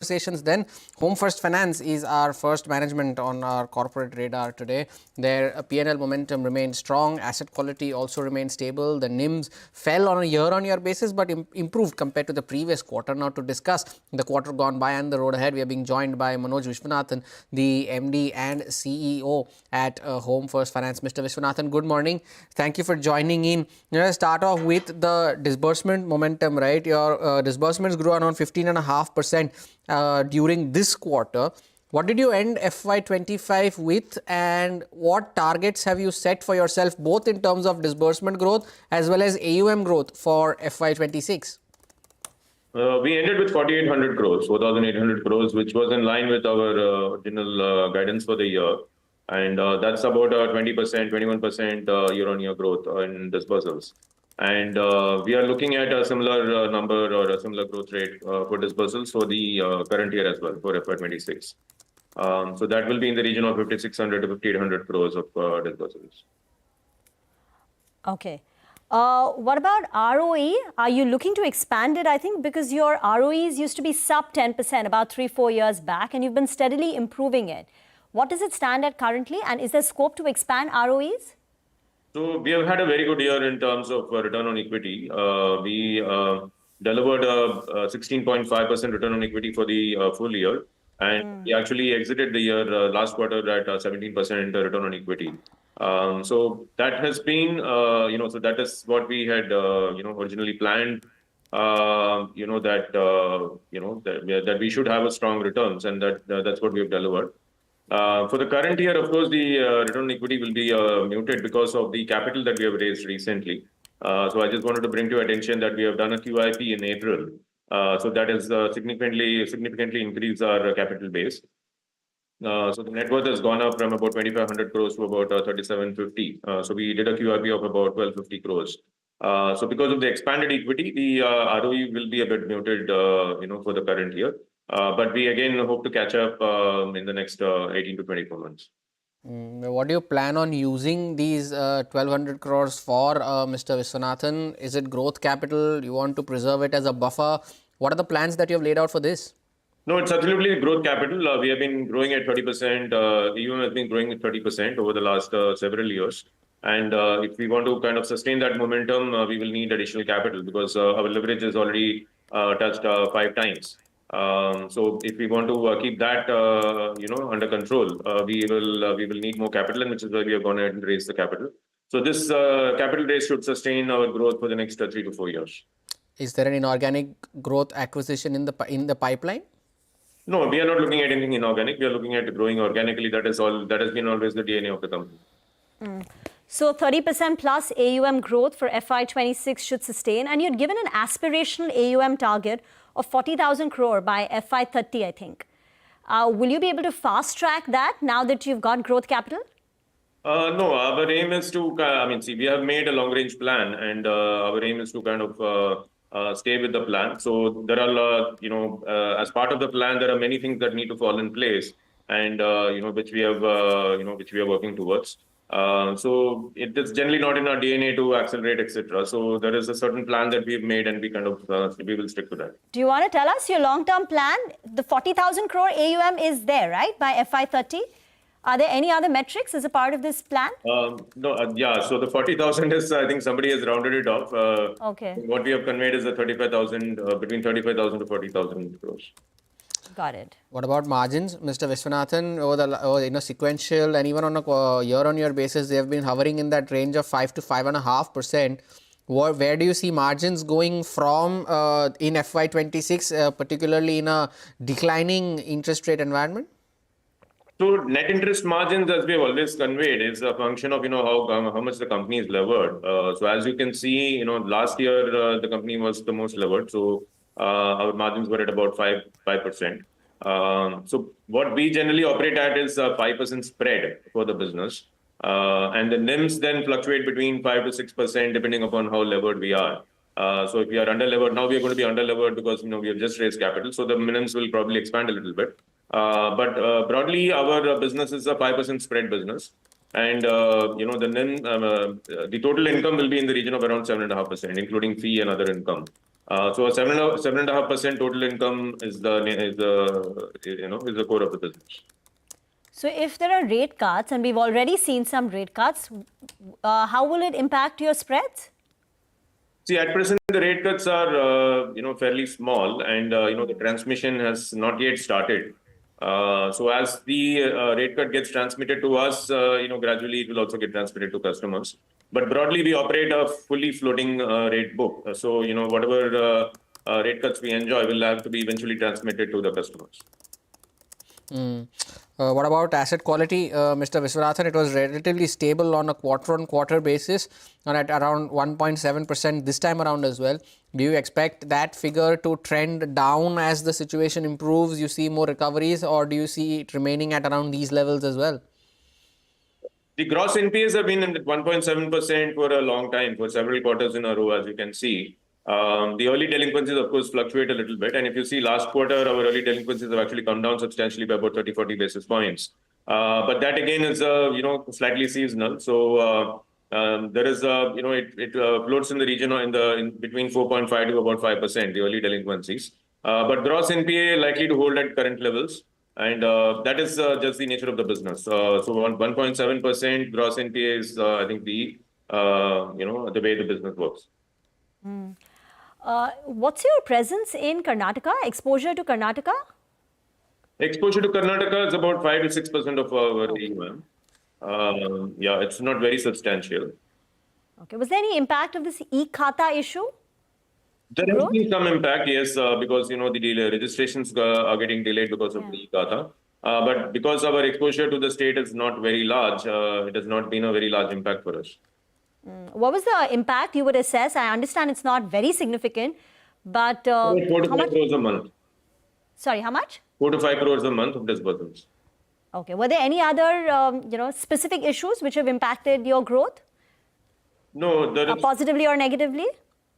Conversations then. Home First Finance is our first management on our corporate radar today. Their P&L momentum remained strong. Asset quality also remained stable. The NIMs fell on a year-on-year basis but improved compared to the previous quarter. Now, to discuss the quarter gone by and the road ahead, we are being joined by Manoj Viswanathan, the MD and CEO at Home First Finance. Mr. Viswanathan, good morning. Thank you for joining in. Let's start off with the disbursement momentum, right? Your disbursements grew around 15.5% during this quarter. What did you end FY25 with, and what targets have you set for yourself, both in terms of disbursement growth as well as AUM growth for FY26? We ended with 4,800 crores, 4,800 crores, which was in line with our original guidance for the year. And that's about 20%, 21% year-on-year growth in disbursals. And we are looking at a similar number or a similar growth rate for disbursals for the current year as well, for FY26. So that will be in the region of 5,600 to 5,800 crores of disbursals. Okay. What about RoE? Are you looking to expand it, I think, because your RoEs used to be sub 10% about 3-4 years back, and you've been steadily improving it. What does it stand at currently, and is there scope to expand RoEs? So we have had a very good year in terms of return on equity. We delivered a 16.5% return on equity for the full year. And we actually exited the year last quarter at 17% return on equity. So that has been, so that is what we had, originally planned, that we should have a strong returns, and that's what we have delivered. For the current year, of course, the return on equity will be muted because of the capital that we have raised recently. So I just wanted to bring to your attention that we have done a QIP in April. So that has significantly increased our capital base. So the net worth has gone up from about 2,500 crores to about 3,750. So we did a QIP of about 1,250 crores. So because of the expanded equity, the RoE will be a bit muted, for the current year. But we again hope to catch up in the next 18 to 24 months. What do you plan on using these 1,200 crores for, Mr. Viswanathan? Is it growth capital? You want to preserve it as a buffer? What are the plans that you have laid out for this? No, it's absolutely growth capital. We have been growing at 30%. AUM has been growing at 30% over the last several years. And if we want to kind of sustain that momentum, we will need additional capital because our leverage is already touched 5 times. So if we want to keep that, under control, we will need more capital, and which is why we have gone ahead and raised the capital. So this capital raise should sustain our growth for the next 3 to 4 years. Is there an inorganic growth acquisition in the pipeline? No, we are not looking at anything inorganic. We are looking at growing organically. That has been always the DNA of the company. So 30% plus AUM growth for FY26 should sustain. And you'd given an aspirational AUM target of 40,000 crore by FY30, I think. Will you be able to fast track that now that you've got growth capital? No, our aim is to, we have made a long range plan, and our aim is to kind of stay with the plan. So there are, as part of the plan, there are many things that need to fall in place, and, which we have, which we are working towards. So it is generally not in our DNA to accelerate, etc. So there is a certain plan that we've made, and we will stick to that. Do you want to tell us your long-term plan? The 40,000 crore AUM is there, right, by FY30? Are there any other metrics as a part of this plan? No, yeah. So the 40,000 is, I think somebody has rounded it off. Okay. What we have conveyed is the 35,000, between 35,000 to 40,000 crores. Got it. What about margins, Mr. Viswanathan? Over the sequential and even on a year-on-year basis, they have been hovering in that range of 5 to 5.5%. Where do you see margins going from in FY26, particularly in a declining interest rate environment? So net interest margins, as we have always conveyed, is a function of how much the company is levered. So as you can see, last year the company was the most levered. So our margins were at about 5%. So what we generally operate at is a 5% spread for the business. And the NIMs then fluctuate between 5 to 6% depending upon how levered we are. So if we are under-levered, now we are going to be under-levered because we have just raised capital. So the NIMs will probably expand a little bit. But broadly, our business is a 5% spread business. And, the NIM, the total income will be in the region of around 7.5%, including fee and other income. So a 7.5% total income is the core of the business. So if there are rate cuts, and we've already seen some rate cuts, how will it impact your spreads? See, at present, the rate cuts are, fairly small, and the transmission has not yet started. So as the rate cut gets transmitted to us, gradually it will also get transmitted to customers. But broadly, we operate a fully floating rate book. So whatever rate cuts we enjoy will have to be eventually transmitted to the customers. What about asset quality, Mr. Viswanathan? It was relatively stable on a quarter-on-quarter basis and at around 1.7% this time around as well. Do you expect that figure to trend down as the situation improves, you see more recoveries, or do you see it remaining at around these levels as well? The gross NPAs have been at 1.7% for a long time, for several quarters in a row, as you can see. The early delinquencies, of course, fluctuate a little bit. And if you see last quarter, our early delinquencies have actually come down substantially by about 30-40 basis points. But that again is, slightly seasonal. So there is, it floats in the region in between 4.5 to about 5%, the early delinquencies. But gross NPA likely to hold at current levels. And that is just the nature of the business. So 1.7% gross NPA is, I think, the way the business works. What's your presence in Karnataka, exposure to Karnataka? Exposure to Karnataka is about 5 to 6% of our AUM. Yeah, it's not very substantial. Okay. Was there any impact of this e-Khata issue? There has been some impact, yes, because the registrations are getting delayed because of the e-Khata. But because our exposure to the state is not very large, it has not been a very large impact for us. What was the impact you would assess? I understand it's not very significant, but 4 to 5 crores a month. Sorry, how much? 4 to 5 crores a month of disbursements. Okay. Were there any other, specific issues which have impacted your growth? No, there is, positively or negatively?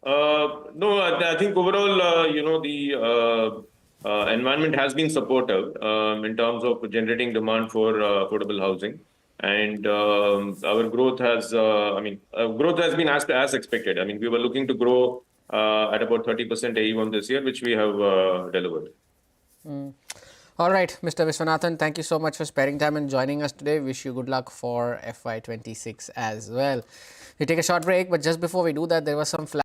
no. I think overall, the environment has been supportive in terms of generating demand for affordable housing. And our growth has, growth has been as expected. I mean, we were looking to grow at about 30% AUM this year, which we have delivered. All right, Mr. Viswanathan, thank you so much for sparing time and joining us today. Wish you good luck for FY26 as well. We take a short break, but just before we do that, there was some